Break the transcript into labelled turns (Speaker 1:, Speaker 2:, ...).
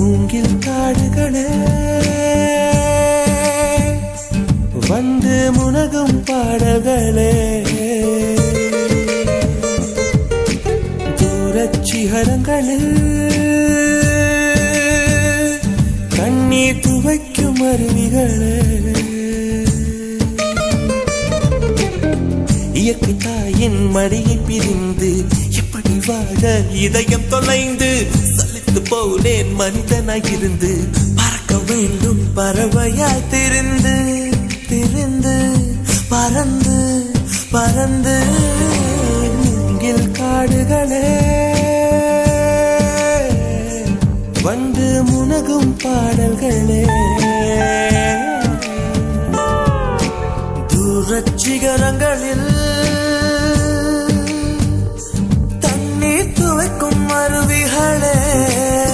Speaker 1: மூங்கில் காடுகளே வந்து முனகும் பாடல்களே தூரச் சிகரங்களில் கண்ணீர் துவைக்கும் அருவிகளே இயற்கை தாயின் மடியை பிரிந்து எப்படி வாழ இதயம் தொலைந்து சலித்து போனேன் மனிதனாயிருந்து பறக்க வேண்டும் பறவையாய் திரிந்து திரிந்து பறந்து பறந்து மூங்கில் காடுகளே வந்து முனகும் பாடல்களே தூரச் சிகரங்களில் தண்ணீர் துவைக்கும் அருவிகளே